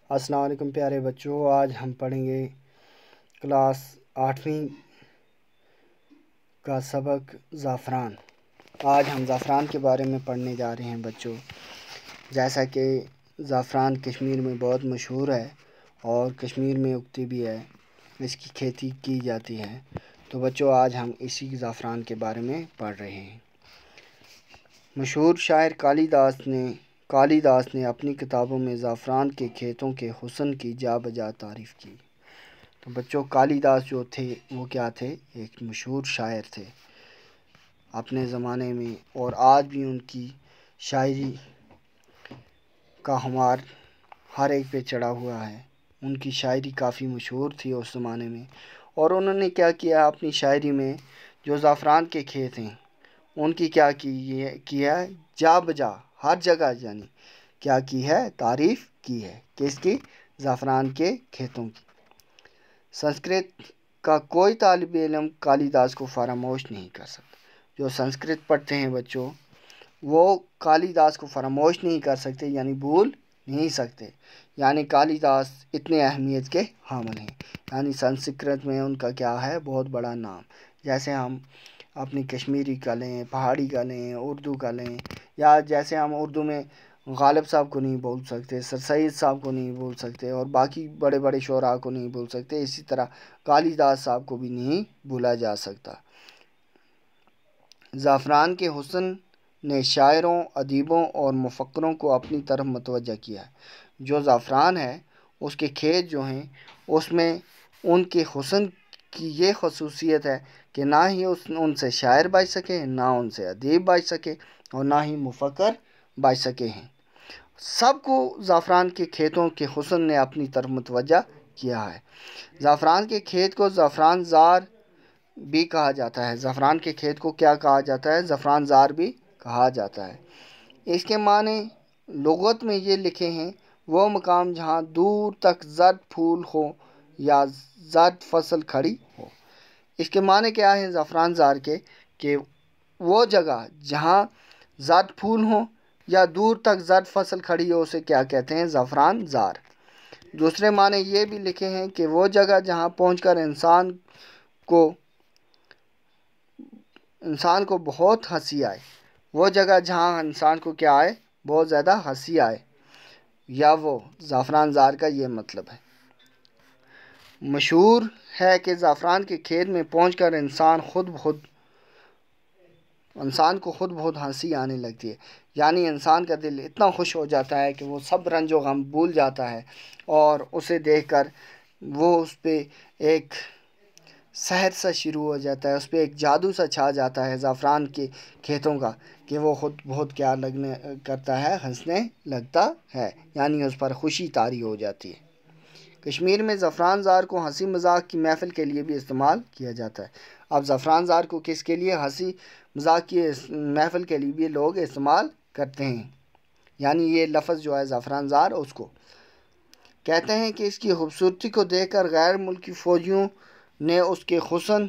السلام علیکم پیارے بچوں، آج ہم پڑھیں گے کلاس 8ویں کا سبق زعفران۔ آج ہم زعفران کے بارے میں پڑھنے جا رہے ہیں بچوں۔ جیسا کہ زعفران کشمیر میں بہت مشہور ہے اور کشمیر میں اگتی بھی ہے، اس کی کھیتی کی جاتی ہے، تو بچوں آج ہم اسی زعفران کے بارے میں پڑھ رہے ہیں۔ مشہور شاعر کالی داس نے اپنی کتابوں میں زعفران کے کھیتوں کے حسن کی جا بجا تعریف کی۔ تو بچوں کالی داس جو تھے وہ کیا تھے؟ ایک مشہور شاعر تھے اپنے زمانے میں، اور آج بھی ان کی شاعری کا ہمار ہر ایک پہ چڑھا ہوا ہے۔ ان کی شاعری کافی مشہور تھی اس زمانے میں، اور انہوں نے کیا کیا اپنی شاعری میں جو زعفران کے کھیت ہیں ان کی کیا کی ہے جا بجا ہر جگہ، یعنی کیا کی ہے؟ تعریف کی ہے۔ کس کی؟ زعفران کے کھیتوں کی۔ سنسکرت کا کوئی طالب علم کالی داس کو فراموش نہیں کر سکتا۔ جو سنسکرت پڑھتے ہیں بچوں وہ کالی داس کو فراموش نہیں کر سکتے، یعنی بھول نہیں سکتے۔ یعنی کالی داس اتنے اہمیت کے حامل ہیں، یعنی سنسکرت میں ان کا کیا ہے؟ بہت بڑا نام۔ جیسے ہم اپنی کشمیری کا لیں، پہاڑی کا لیں، اردو کا لیں، یا جیسے ہم اردو میں غالب صاحب کو نہیں بول سکتے، سر سید صاحب کو نہیں بول سکتے، اور باقی بڑے بڑے شعراء کو نہیں بول سکتے، اسی طرح کالی داس صاحب کو بھی نہیں بھولا جا سکتا۔ زعفران کے حسن نے شاعروں، ادیبوں اور مفکروں کو اپنی طرف متوجہ کیا ہے۔ جو زعفران ہے اس کے کھیت جو ہیں اس میں ان کے حسن کی یہ خصوصیت ہے کہ نہ ہی ان سے شاعر بچ سکے، نہ ان سے ادیب بچ سکے، اور نہ ہی مفکر بچ سکے ہیں۔ سب کو زعفران کے کھیتوں کے حسن نے اپنی طرف متوجہ کیا ہے۔ زعفران کے کھیت کو زعفران زار بھی کہا جاتا ہے۔ زعفران کے کھیت کو کیا کہا جاتا ہے؟ زعفران زار بھی کہا جاتا ہے۔ اس کے معنی لغت میں یہ لکھے ہیں: وہ مقام جہاں دور تک زرد پھول ہو یا زرد فصل کھڑی ہو۔ اس کے معنی کیا ہیں زعفران زار کے؟ کہ وہ جگہ جہاں زرد پھول ہوں یا دور تک زرد فصل کھڑی ہو، اسے کیا کہتے ہیں؟ زعفران زار۔ دوسرے معنی یہ بھی لکھے ہیں کہ وہ جگہ جہاں پہنچ کر انسان کو بہت ہنسی آئے۔ وہ جگہ جہاں انسان کو کیا آئے؟ بہت زیادہ ہنسی آئے، یا وہ زعفران زار کا یہ مطلب ہے۔ مشہور ہے کہ زعفران کے کھیت میں پہنچ کر انسان کو خود بہت ہنسی آنے لگتی ہے، یعنی انسان کا دل اتنا خوش ہو جاتا ہے کہ وہ سب رنج و غم بھول جاتا ہے، اور اسے دیکھ کر وہ اس پہ ایک سحر سا شروع ہو جاتا ہے، اس پہ ایک جادو سا چھا جاتا ہے زعفران کے کھیتوں کا، کہ وہ خود بہت کیا لگنے کرتا ہے؟ ہنسنے لگتا ہے، یعنی اس پر خوشی طاری ہو جاتی ہے۔ کشمیر میں زعفران زار کو ہنسی مذاق کی محفل کے لیے بھی استعمال کیا جاتا ہے۔ اب زعفران زار کو کس کے لیے؟ ہنسی مذاق کی محفل کے لیے بھی لوگ استعمال کرتے ہیں، یعنی یہ لفظ جو ہے زعفران زار اس کو کہتے ہیں کہ اس کی خوبصورتی کو دیکھ کر غیر ملکی فوجیوں نے اس کے حسن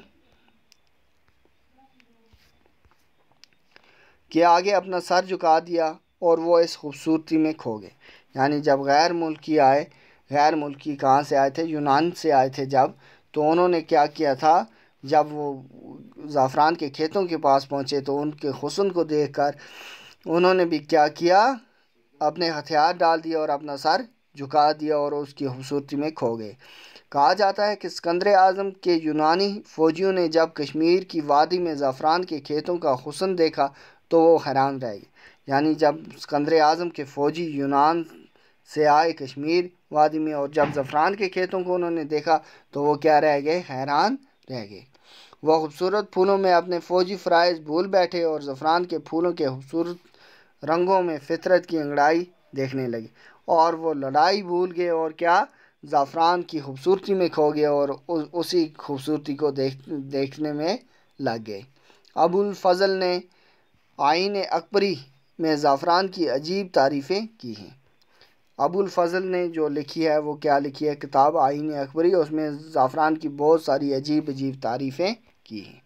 کے آگے اپنا سر جھکا دیا اور وہ اس خوبصورتی میں کھو گئے۔ یعنی جب غیر ملکی کہاں سے آئے تھے؟ یونان سے آئے تھے جب، تو انہوں نے کیا کیا تھا؟ جب وہ زعفران کے کھیتوں کے پاس پہنچے تو ان کے حسن کو دیکھ کر انہوں نے بھی کیا کیا؟ اپنے ہتھیار ڈال دیا اور اپنا سر جھکا دیا اور اس کی خوبصورتی میں کھو گئے۔ کہا جاتا ہے کہ سکندر اعظم کے یونانی فوجیوں نے جب کشمیر کی وادی میں زعفران کے کھیتوں کا حسن دیکھا تو وہ حیران رہ گئے۔ یعنی جب سکندر اعظم کے فوجی یونان سے آئے کشمیر وادی میں، اور جب زعفران کے کھیتوں کو انہوں نے دیکھا تو وہ کیا رہ گئے؟ حیران رہ گئے۔ وہ خوبصورت پھولوں میں اپنے فوجی فرائض بھول بیٹھے اور زعفران کے پھولوں کے خوبصورت رنگوں میں فطرت کی انگڑائی دیکھنے لگے، اور وہ لڑائی بھول گئے اور کیا؟ زعفران کی خوبصورتی میں کھو گئے اور اسی خوبصورتی کو دیکھنے میں لگ گئے۔ ابو الفضل نے آئین اکبری میں زعفران کی عجیب تعریفیں کی ہیں۔ ابو الفضل نے جو لکھی ہے وہ کیا لکھی ہے؟ کتاب آئین اکبری، اس میں زعفران کی بہت ساری عجیب تعریفیں کی ہیں۔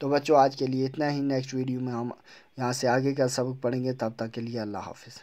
تو بچوں آج کے لیے اتنا ہی، نیکسٹ ویڈیو میں ہم یہاں سے آگے کا سبق پڑھیں گے، تب تک کے لیے اللہ حافظ۔